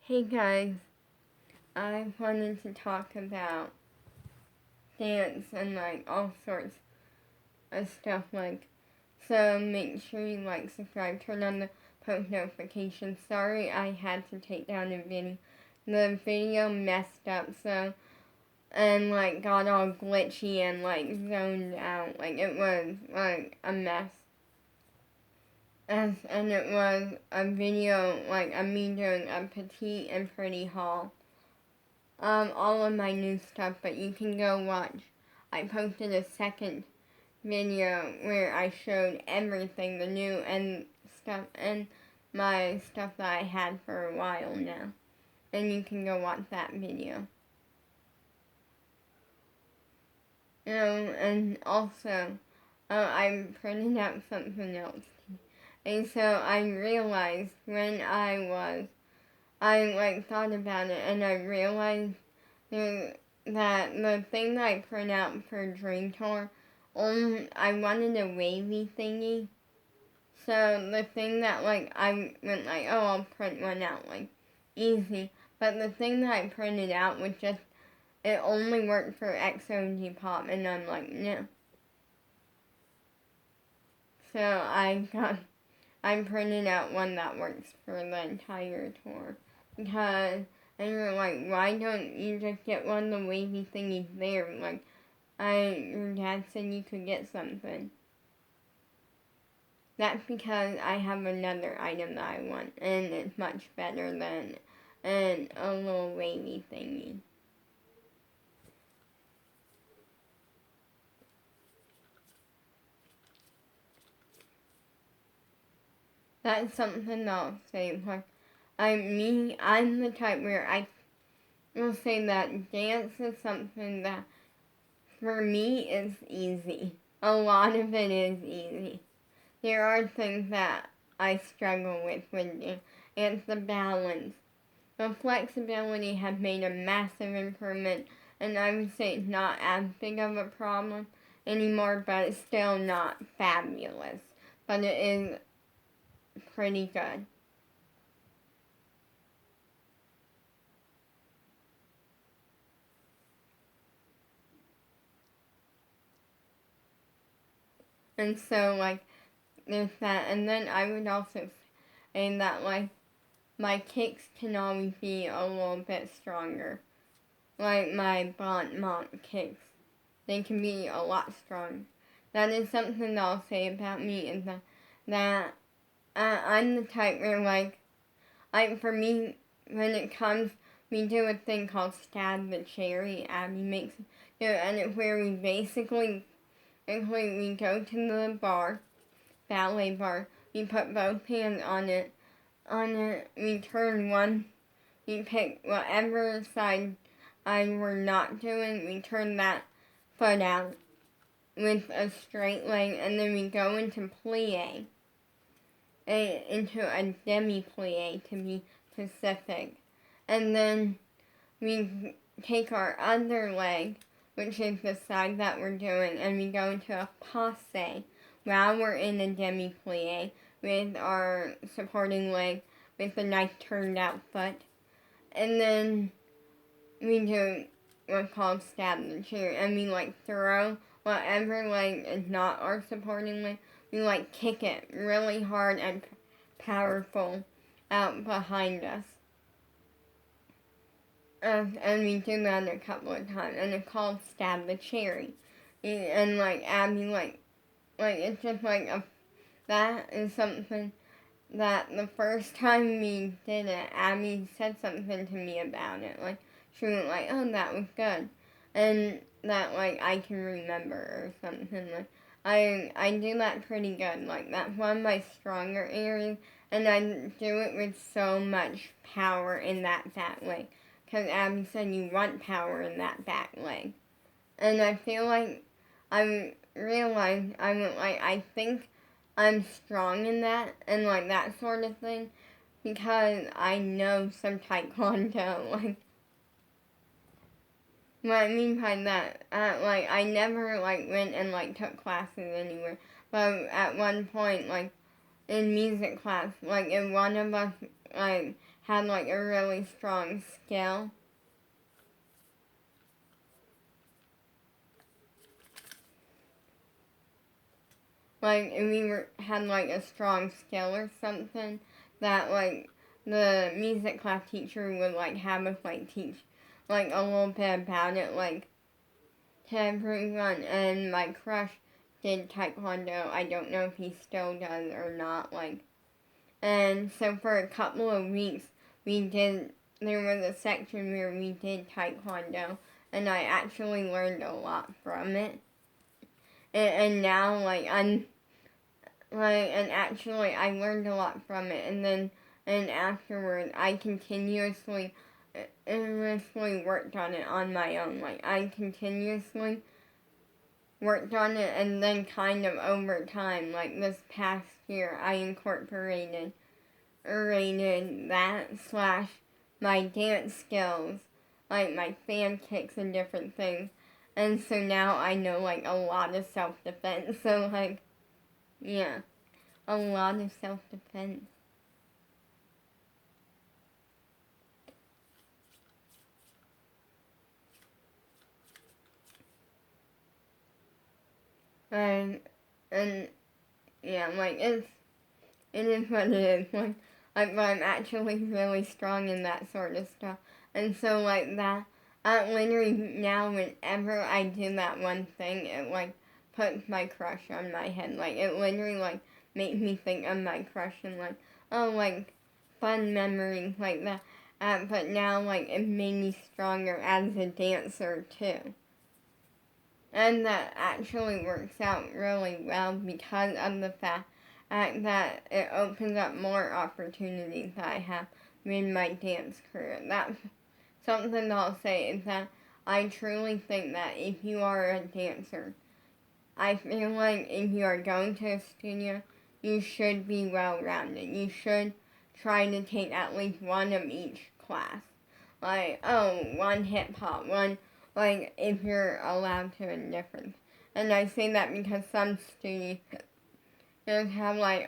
Hey guys, I wanted to talk about dance and all sorts of stuff so make sure you subscribe, turn on the post notifications. Sorry I had to take down the video. The video messed up and got all glitchy and zoned out. It was a mess. And it was a video of me doing a petite and pretty haul. All of my new stuff, but you can go watch. I posted a second video where I showed everything, the new and stuff, and my stuff that I had for a while now. And you can go watch that video. And also, I printed out something else. And so I realized when I thought about it, and I realized that the thing that I print out for Dream Tour, I wanted a wavy thingy. So the thing that I went oh, I'll print one out easy. But the thing that I printed out was just, it only worked for XOG Pop, and I'm no. So I printed out one that works for the entire tour. Because, and you're why don't you just get one of the wavy thingies there? Your dad said you could get something. That's because I have another item that I want, and it's much better than a little wavy thingy. That's something I'll say. I'm the type where I will say that dance is something that, for me, is easy. A lot of it is easy. There are things that I struggle with dance. It's the balance. The flexibility has made a massive improvement, and I would say it's not as big of a problem anymore, but it's still not fabulous. But it is pretty good. And so, there's that. And then I would also say that, my kicks can always be a little bit stronger. My Bon Mont kicks. They can be a lot stronger. That is something that I'll say about me, is that I'm the type where, for me, when it comes, we do a thing called Stab the Cherry. Abby makes it, and it's where we basically we go to the bar, ballet bar, we put both hands on it, we turn one, we pick whatever side we're not doing, we turn that foot out with a straight leg, and then we go into plie, into a demi-plie to be specific. And then we take our other leg, which is the side that we're doing, and we go into a passe while we're in a demi-plie with our supporting leg with a nice turned out foot. And then we do what's called stab the chair, and we throw whatever leg is not our supporting leg, we kick it really hard and powerful out behind us. And we do that a couple of times, and it's called Stab the Cherry. And Abby, it's just that is something that the first time we did it, Abby said something to me about it. She went oh, that was good. And that, I can remember or something. I do that pretty good. That's one of my stronger areas, and I do it with so much power in that back leg. Because Abby said you want power in that back leg. And I feel I realized I think I'm strong in that, and that sort of thing, because I know some taekwondo. What I mean by that, I never went and took classes anywhere, but at one point in music class, if one of us had like a really strong skill. Like if we had like a strong skill or something, that like the music class teacher would like have us like teach like a little bit about it, like to everyone. And my crush did taekwondo. I don't know if he still does or not. Like, and so for a couple of weeks there was a section where we did taekwondo, and I actually learned a lot from it. And now like and actually I learned a lot from it, and afterwards I continuously worked on it on my own. Like I continuously worked on it, and then kind of over time, like this past year, I incorporated that slash my dance skills, like my fan kicks and different things. And so now I know like a lot of self-defense. So like, yeah, a lot of self-defense. And, and yeah, like it is what it is. But I'm actually really strong in that sort of stuff. And so like that, literally now whenever I do that one thing, it like puts my crush on my head. Like it literally like makes me think of my crush and like, oh, like fun memories like that. But now like it made me stronger as a dancer too. And that actually works out really well because of the fact that it opens up more opportunities that I have in my dance career. That's something I'll say is that I truly think that if you are a dancer, I feel like if you are going to a studio, you should be well-rounded. You should try to take at least one of each class. Like, one hip-hop, one, like, if you're allowed to in different. And I say that because some studios have, like,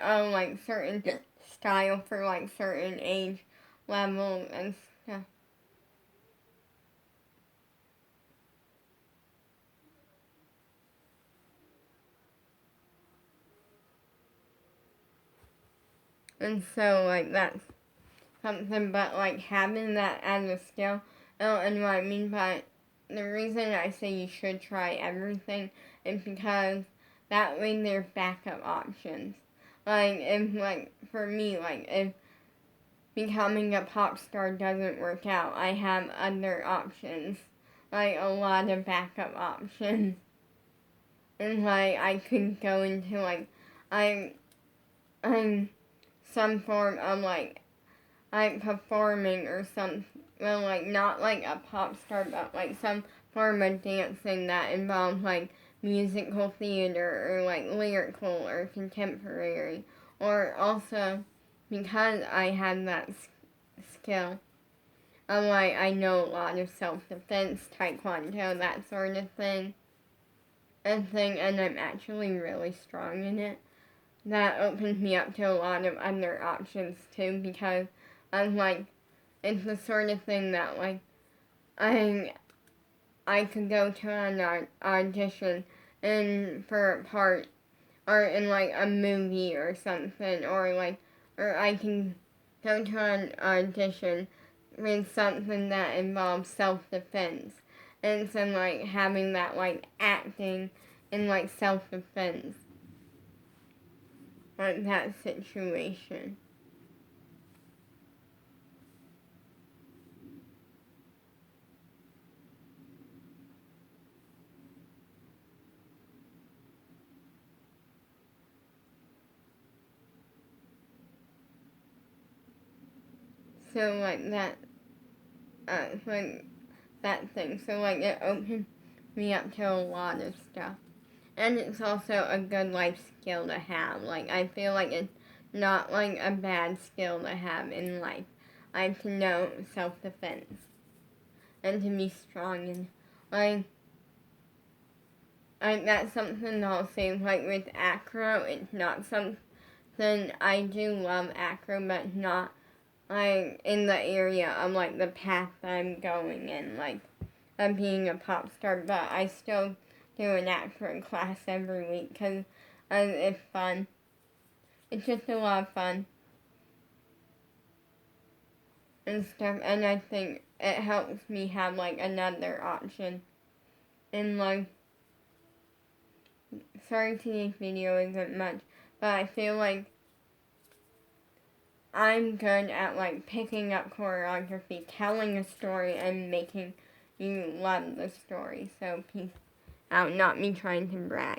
certain style for, like, certain age levels and stuff. And so, like, that's something, but, like, having that as a skill, and what I mean by the reason I say you should try everything is because that way there's backup options. Like, if, like, for me, like, if becoming a pop star doesn't work out, I have other options. Like, a lot of backup options. And, like, I could go into, like, I'm some form of, like performing or some, well, like, not like a pop star, but like some form of dancing that involves like musical theater or like lyrical or contemporary. Or also, because I have that skill, like, I know a lot of self-defense, taekwondo, that sort of thing, and I'm actually really strong in it. That opens me up to a lot of other options too, because I'm like, it's the sort of thing that like I could go to an audition in for a part or in like a movie or something, or I can go to an audition with something that involves self-defense, and so like having that like acting in like self-defense, like that situation. So like that thing. So like it opened me up to a lot of stuff. And it's also a good life skill to have. Like I feel like it's not like a bad skill to have in life. Like to know self-defense and to be strong and like that's something I'll say. Like with acro, it's not something I do love acro, but not like in the area of like the path I'm going in, like of being a pop star, but I still do an acting class every week because it's fun. It's just a lot of fun and stuff, and I think it helps me have like another option. And like, sorry today's video isn't much, but I feel like I'm good at like picking up choreography, telling a story, and making you love the story. So peace out, not me trying to brag.